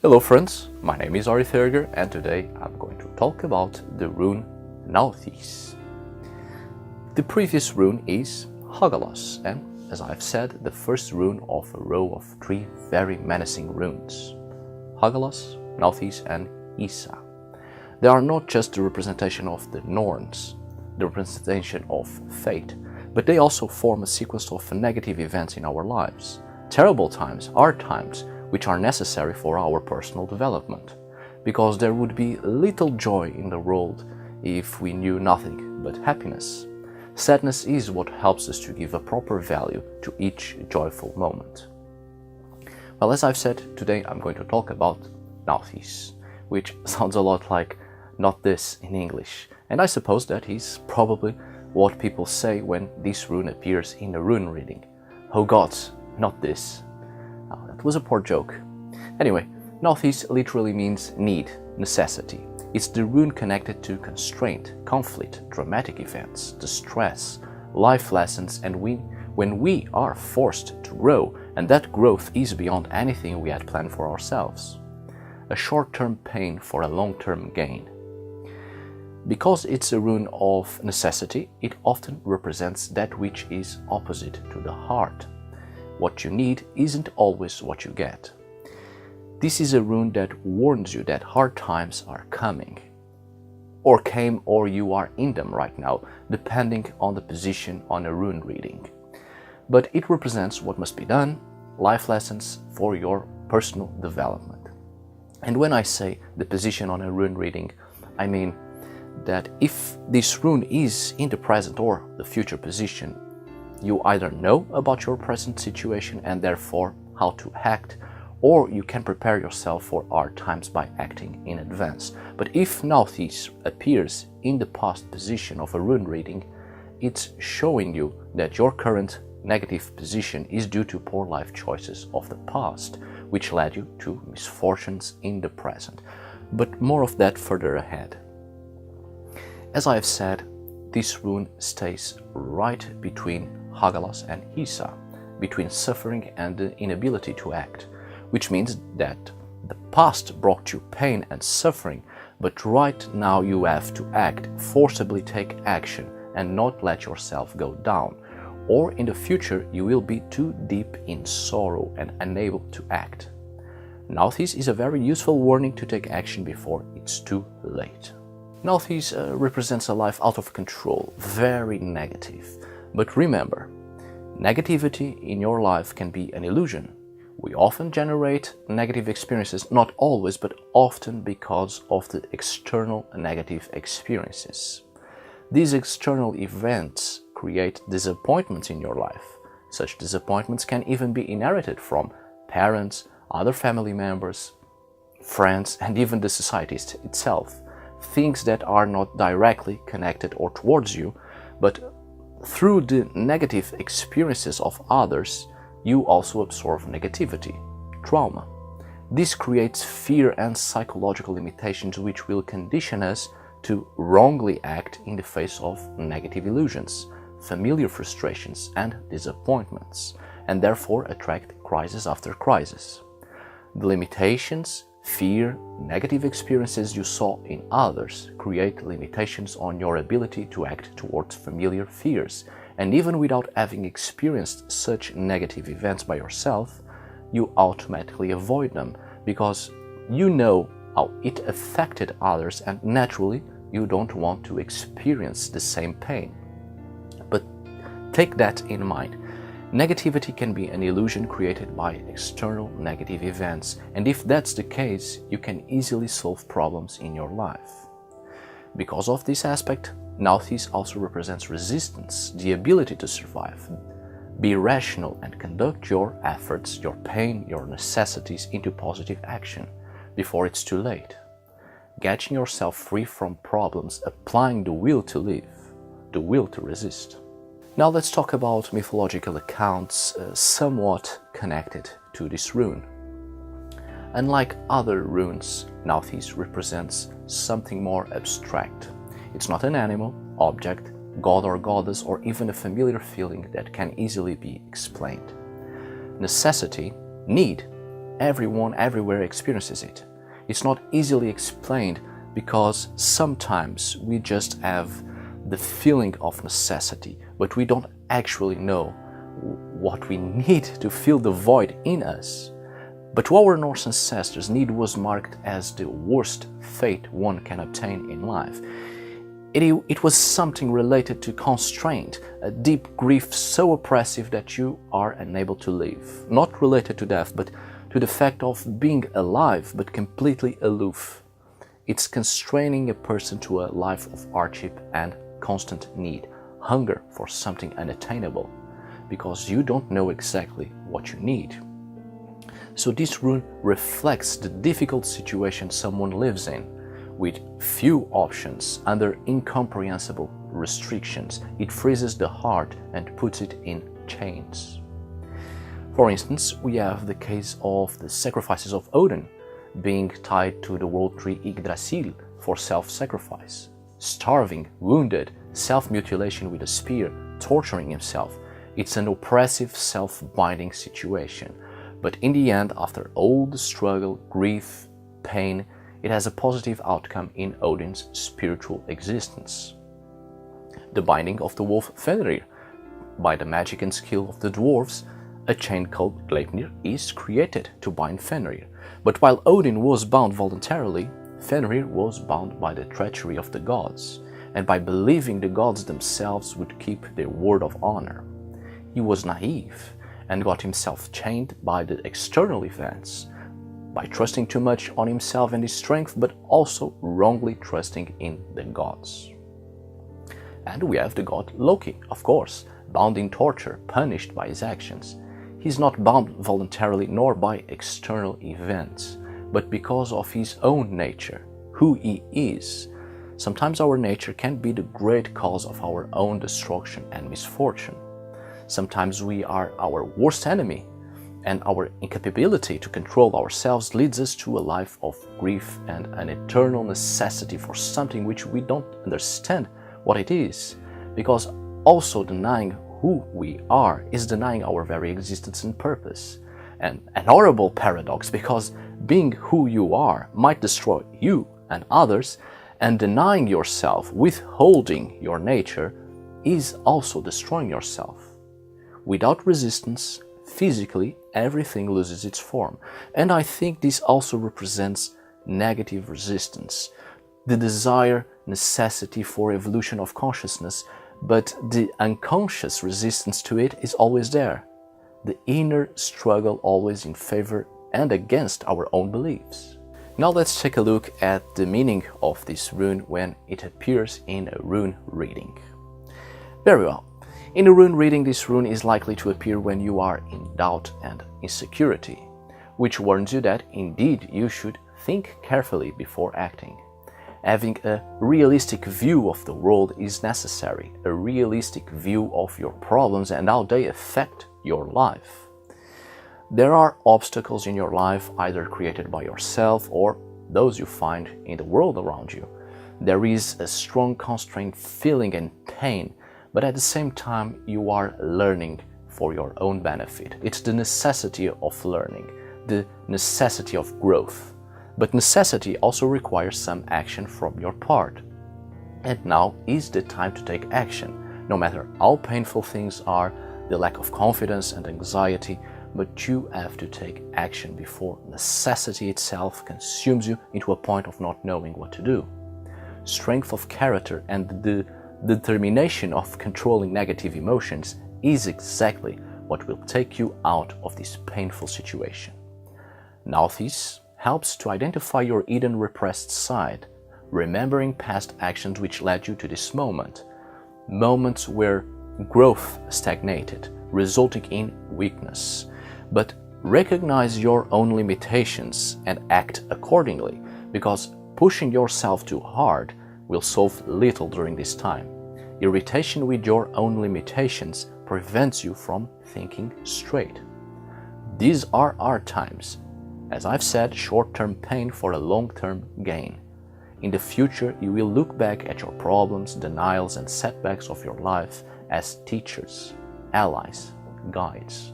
Hello friends, my name is Untitled and today I'm going to talk about the rune Nauthiz. The previous rune is Hagalos, and as I've said, the first rune of a row of three very menacing runes: Hagalos, Nauthiz and Isa. They are not just the representation of the Norns, the representation of fate, but they also form a sequence of negative events in our lives. Terrible times are times which are necessary for our personal development, because there would be little joy in the world if we knew nothing but happiness. Sadness is what helps us to give a proper value to each joyful moment. Well, as I've said, today I'm going to talk about Nauthiz, which sounds a lot like "not this" in English, and I suppose that is probably what people say when this rune appears in a rune reading. Oh gods, not this. That was a poor joke. Anyway, Nauthiz literally means need, necessity. It's the rune connected to constraint, conflict, dramatic events, distress, life lessons, and when we are forced to grow, and that growth is beyond anything we had planned for ourselves. A short-term pain for a long-term gain. Because it's a rune of necessity, it often represents that which is opposite to the heart. What you need isn't always what you get. This is a rune that warns you that hard times are coming, or came, or you are in them right now, depending on the position on a rune reading. But it represents what must be done, life lessons for your personal development. And when I say the position on a rune reading, I mean that if this rune is in the present or the future position, you either know about your present situation and therefore how to act, or you can prepare yourself for hard times by acting in advance. But if Nauthiz appears in the past position of a rune reading, it's showing you that your current negative position is due to poor life choices of the past, which led you to misfortunes in the present. But more of that further ahead. As I have said, this rune stays right between Hagalos and Isa, between suffering and the inability to act, which means that the past brought you pain and suffering, but right now you have to act, forcibly take action, and not let yourself go down, or in the future you will be too deep in sorrow and unable to act. Nauthiz is a very useful warning to take action before it's too late. Nauthiz represents a life out of control, very negative. But remember, negativity in your life can be an illusion. We often generate negative experiences, not always, but often because of the external negative experiences. These external events create disappointments in your life. Such disappointments can even be inherited from parents, other family members, friends, and even the society itself. Things that are not directly connected or towards you, but through the negative experiences of others, you also absorb negativity, trauma. This creates fear and psychological limitations which will condition us to wrongly act in the face of negative illusions, familiar frustrations and disappointments, and therefore attract crisis after crisis. The limitations, fear, negative experiences you saw in others create limitations on your ability to act towards familiar fears, and even without having experienced such negative events by yourself, you automatically avoid them because you know how it affected others and naturally you don't want to experience the same pain. But take that in mind. Negativity can be an illusion created by external negative events, and if that's the case, you can easily solve problems in your life. Because of this aspect, Nauthiz also represents resistance, the ability to survive. Be rational and conduct your efforts, your pain, your necessities into positive action before it's too late. Getting yourself free from problems, applying the will to live, the will to resist. Now let's talk about mythological accounts somewhat connected to this rune. Unlike other runes, Nauthiz represents something more abstract. It's not an animal, object, god or goddess, or even a familiar feeling that can easily be explained. Necessity, need, everyone everywhere experiences it. It's not easily explained because sometimes we just have the feeling of necessity, but we don't actually know what we need to fill the void in us. But to our Norse ancestors, need was marked as the worst fate one can obtain in life. It was something related to constraint, a deep grief so oppressive that you are unable to live. Not related to death, but to the fact of being alive but completely aloof. It's constraining a person to a life of hardship and constant need, hunger for something unattainable, because you don't know exactly what you need. So this rune reflects the difficult situation someone lives in, with few options under incomprehensible restrictions. It freezes the heart and puts it in chains. For instance, we have the case of the sacrifices of Odin, being tied to the world tree Yggdrasil for self-sacrifice, starving, wounded, self-mutilation with a spear, torturing himself. It's an oppressive, self-binding situation. But in the end, after all the struggle, grief, pain, it has a positive outcome in Odin's spiritual existence. The binding of the wolf Fenrir. By the magic and skill of the dwarves, a chain called Gleipnir is created to bind Fenrir. But while Odin was bound voluntarily, Fenrir was bound by the treachery of the gods, and by believing the gods themselves would keep their word of honor. He was naive and got himself chained by the external events, by trusting too much on himself and his strength, but also wrongly trusting in the gods. And we have the god Loki, of course, bound in torture, punished by his actions. He's not bound voluntarily nor by external events, but because of his own nature, who he is. Sometimes our nature can be the great cause of our own destruction and misfortune. Sometimes we are our worst enemy, and our incapability to control ourselves leads us to a life of grief and an eternal necessity for something which we don't understand what it is, because also denying who we are is denying our very existence and purpose. And an horrible paradox, because being who you are might destroy you and others, and denying yourself, withholding your nature, is also destroying yourself. Without resistance, physically, everything loses its form. And I think this also represents negative resistance, the desire, necessity for evolution of consciousness, but the unconscious resistance to it is always there. The inner struggle always in favor and against our own beliefs. Now let's take a look at the meaning of this rune when it appears in a rune reading. Very well. In a rune reading, this rune is likely to appear when you are in doubt and insecurity, which warns you that indeed you should think carefully before acting. Having a realistic view of the world is necessary, a realistic view of your problems and how they affect your life. There are obstacles in your life either created by yourself or those you find in the world around you. There is a strong constraint feeling and pain, but at the same time you are learning for your own benefit. It's the necessity of learning, the necessity of growth. But necessity also requires some action from your part. And now is the time to take action, no matter how painful things are, the lack of confidence and anxiety, but you have to take action before necessity itself consumes you into a point of not knowing what to do. Strength of character and the determination of controlling negative emotions is exactly what will take you out of this painful situation. Nauthiz helps to identify your hidden repressed side, remembering past actions which led you to this moment, moments where growth stagnated, resulting in weakness. But recognize your own limitations and act accordingly, because pushing yourself too hard will solve little during this time. Irritation with your own limitations prevents you from thinking straight. These are hard times. As I've said, short-term pain for a long-term gain. In the future, you will look back at your problems, denials, and setbacks of your life as teachers, allies, guides.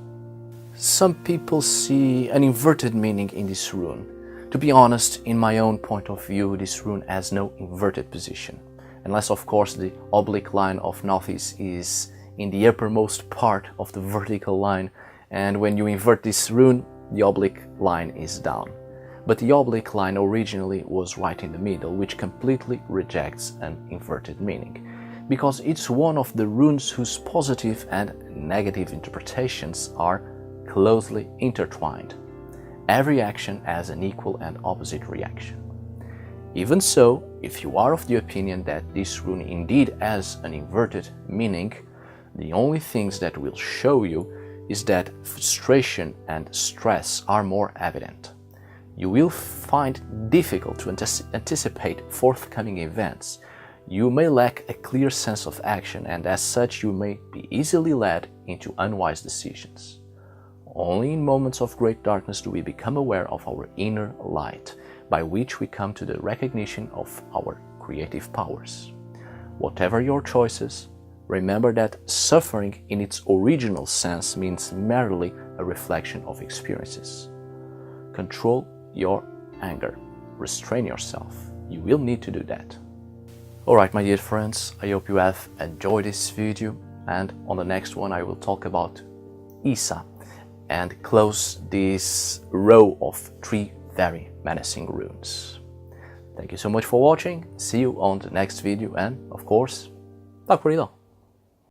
Some people see an inverted meaning in this rune. To be honest, in my own point of view, this rune has no inverted position. Unless, of course, the oblique line of Nauthiz is in the uppermost part of the vertical line, and when you invert this rune, the oblique line is down. But the oblique line originally was right in the middle, which completely rejects an inverted meaning, because it's one of the runes whose positive and negative interpretations are closely intertwined. Every action has an equal and opposite reaction. Even so, if you are of the opinion that this rune indeed has an inverted meaning, the only things that will show you is that frustration and stress are more evident. You will find it difficult to anticipate forthcoming events. You may lack a clear sense of action, and as such you may be easily led into unwise decisions. Only in moments of great darkness do we become aware of our inner light, by which we come to the recognition of our creative powers. Whatever your choices, remember that suffering in its original sense means merely a reflection of experiences. Control your anger. Restrain yourself. You will need to do that. Alright, my dear friends, I hope you have enjoyed this video, and on the next one I will talk about Isa and close this row of 3 very menacing runes. Thank you so much for watching. See you on the next video, and of course, tack för idag!